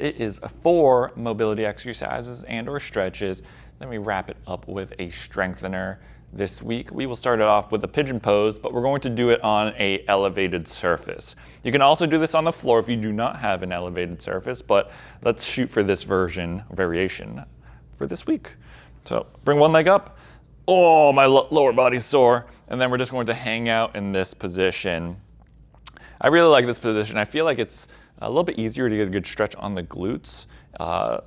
It is 4 mobility exercises and or stretches. Then we wrap it up with a strengthener. This week, we will start it off with a pigeon pose, but we're going to do it on an elevated surface. You can also do this on the floor if you do not have an elevated surface, but let's shoot for this variation for this week. So bring one leg up. Oh, my lower body's sore. And then we're just going to hang out in this position. I really like this position. I feel like it's a little bit easier to get a good stretch on the glutes.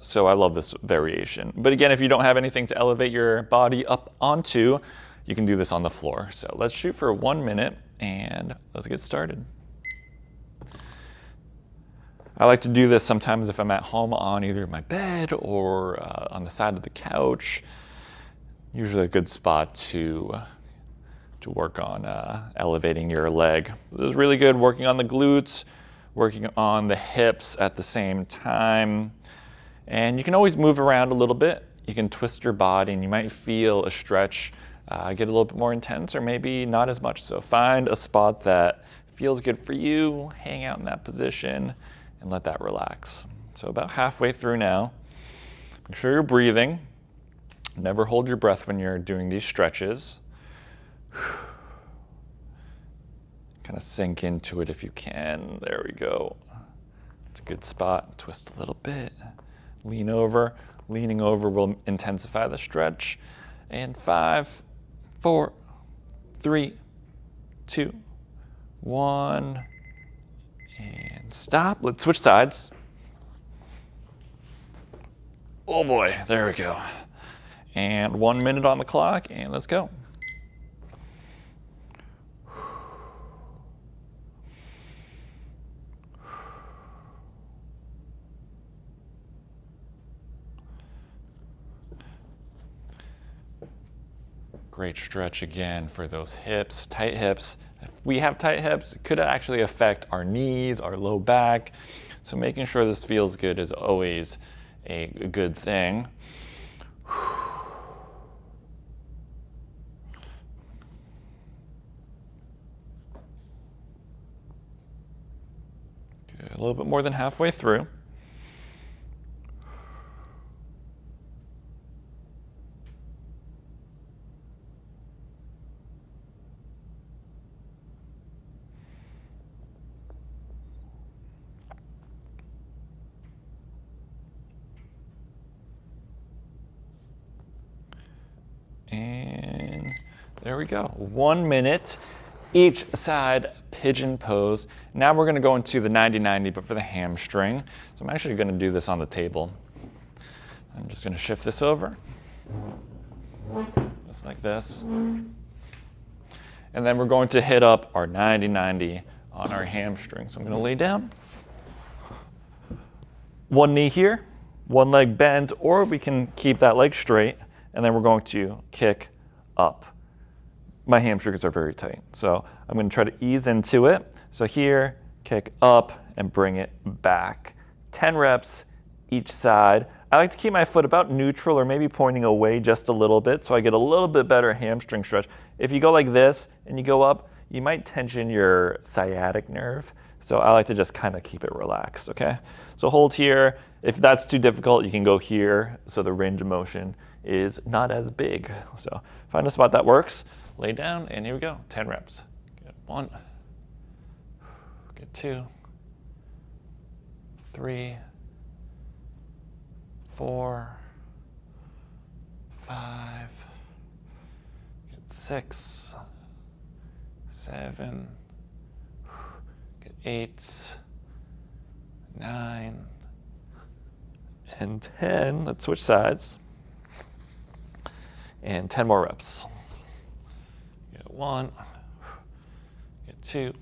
So I love this variation. But again, if you don't have anything to elevate your body up onto, you can do this on the floor. So let's shoot for 1 minute and let's get started. I like to do this sometimes if I'm at home on either my bed or on the side of the couch. Usually a good spot to work on elevating your leg. This is really good working on the glutes, working on the hips at the same time. And you can always move around a little bit. You can twist your body and you might feel a stretch get a little bit more intense or maybe not as much. So find a spot that feels good for you, hang out in that position and let that relax. So about halfway through now. Make sure you're breathing. Never hold your breath when you're doing these stretches. Kind of sink into it if you can. There we go. It's a good spot. Twist a little bit. Lean over. Leaning over will intensify the stretch. And 5, 4, 3, 2, 1. And stop. Let's switch sides. Oh boy, there we go. And 1 minute on the clock, and let's go. Great stretch again for those hips, tight hips. If we have tight hips, it could actually affect our knees, our low back. So making sure this feels good is always a good thing. Good. A little bit more than halfway through. And there we go. 1 minute each side pigeon pose. Now we're going to go into the 90-90, but for the hamstring. So I'm actually going to do this on the table. I'm just going to shift this over, just like this. And then we're going to hit up our 90-90 on our hamstring. So I'm going to lay down. One knee here, one leg bent, or we can keep that leg straight. And then we're going to kick up. My hamstrings are very tight, so I'm going to try to ease into it. So here, kick up and bring it back. 10 reps each side. I like to keep my foot about neutral or maybe pointing away just a little bit so I get a little bit better hamstring stretch. If you go like this and you go up, you might tension your sciatic nerve. So I like to just kind of keep it relaxed, okay? So hold here. If that's too difficult, you can go here so the range of motion is not as big. So find a spot that works, lay down, and here we go, 10 reps. Good 1, good 2, 3, 4, 5, good 6, 7, good 8, 9, and 10. Let's switch sides. And 10 more reps. Get 1, get 2,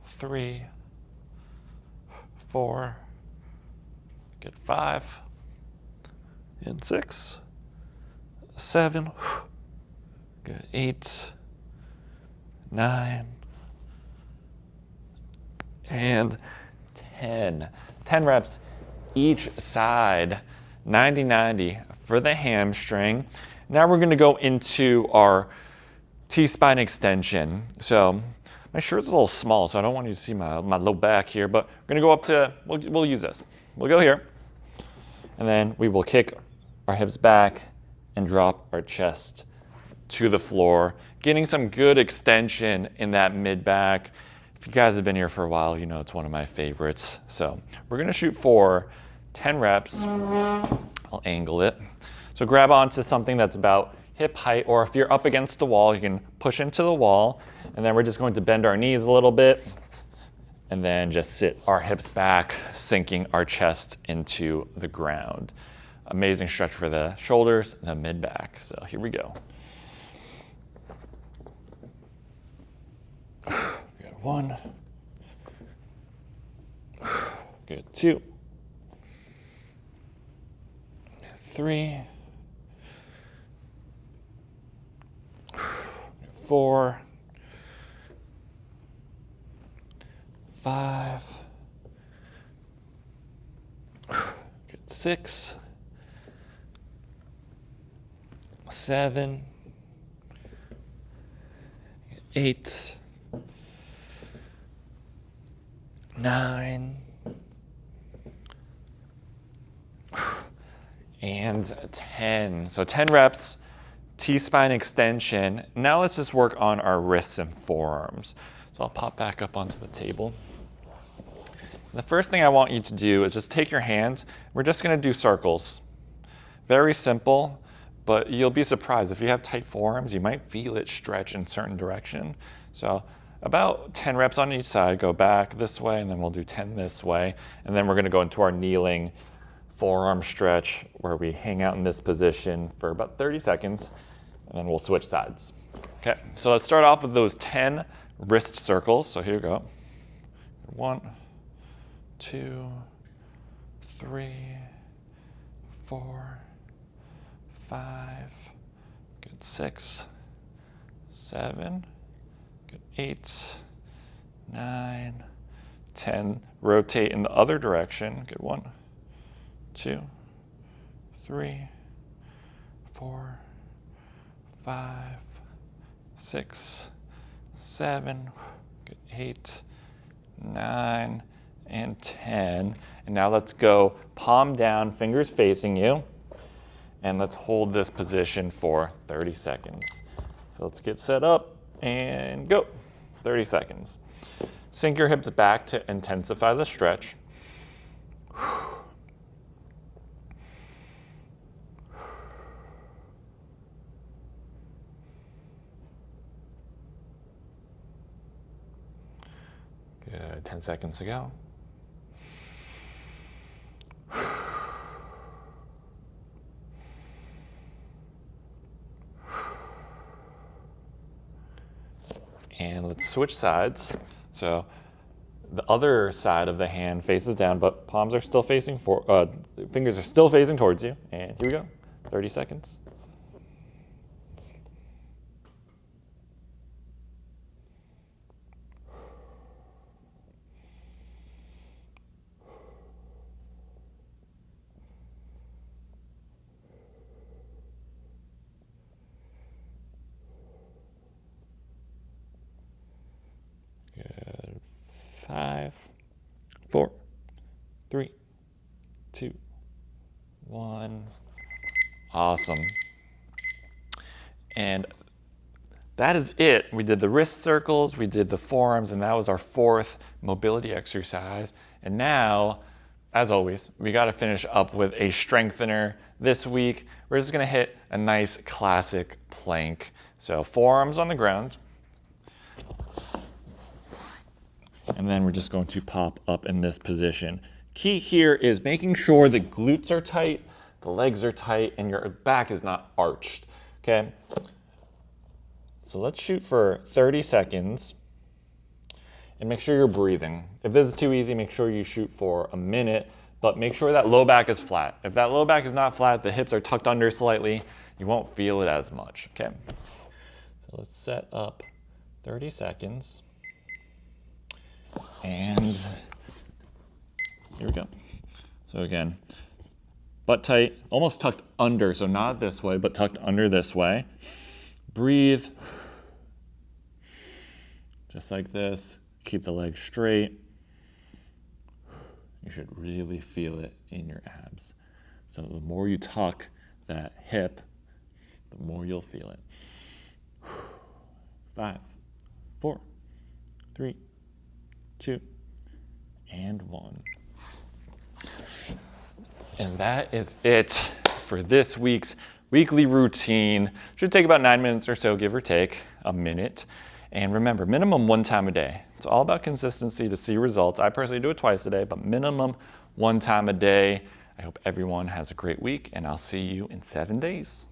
3, 4, get 5, and 6, 7, get 8, 9, and 10. 10 reps each side, 90-90 for the hamstring. Now we're going to go into our T-spine extension. So My shirt's a little small, so I don't want you to see my low back here, but we're gonna go up to, we'll use this. We'll go here, and then we will kick our hips back and drop our chest to the floor, getting some good extension in that mid back. If you guys have been here for a while, you know it's one of my favorites. So we're gonna shoot for 10 reps. I'll angle it. So grab onto something that's about hip height, or if you're up against the wall, you can push into the wall, and then we're just going to bend our knees a little bit, and then just sit our hips back, sinking our chest into the ground. Amazing stretch for the shoulders and the mid back. So here we go. Good 1. Good 2. 3. 4. 5. Good 6. 7. 8. 9. And 10. So 10 reps, T-spine extension. Now let's just work on our wrists and forearms. So I'll pop back up onto the table. The first thing I want you to do is just take your hands. We're just gonna do circles. Very simple, but you'll be surprised. If you have tight forearms, you might feel it stretch in certain direction. So about 10 reps on each side, go back this way, and then we'll do 10 this way. And then we're gonna go into our kneeling forearm stretch where we hang out in this position for about 30 seconds, and then we'll switch sides. Okay, so let's start off with those 10 wrist circles. So here we go. 1, 2, 3, 4, 5, good 6, 7, good 8, 9, 10. Rotate in the other direction. Good 1, 2, 3, 4, 5, 6, 7, good 8, 9, and 10. And now let's go palm down, fingers facing you. And let's hold this position for 30 seconds. So let's get set up and go. 30 seconds. Sink your hips back to intensify the stretch. Good, 10 seconds to go. And let's switch sides. So the other side of the hand faces down, but palms are still facing fingers are still facing towards you. And here we go, 30 seconds. Good. 5, 4, 3, 2, 1. Awesome. And that is it. We did the wrist circles, we did the forearms, and that was our 4th mobility exercise. And now, as always, we got to finish up with a strengthener. This week, we're just going to hit a nice classic plank. So forearms on the ground. And then we're just going to pop up in this position. Key here is making sure the glutes are tight, the legs are tight, and your back is not arched, okay? So let's shoot for 30 seconds and make sure you're breathing. If this is too easy, make sure you shoot for a minute, but make sure that low back is flat. If that low back is not flat, the hips are tucked under slightly, you won't feel it as much, okay? So let's set up 30 seconds. And here we go. So again, butt tight, almost tucked under, so not this way, but tucked under this way. Breathe. just like this. Keep the legs straight. You should really feel it in your abs. So the more you tuck that hip, the more you'll feel it. 5, 4, 3, 2, and 1. And that is it for this week's weekly routine. Should take about 9 minutes or so, give or take a minute. And remember, minimum 1 time a day. It's all about consistency to see results. I personally do it twice a day, but minimum 1 time a day. I hope everyone has a great week, and I'll see you in 7 days.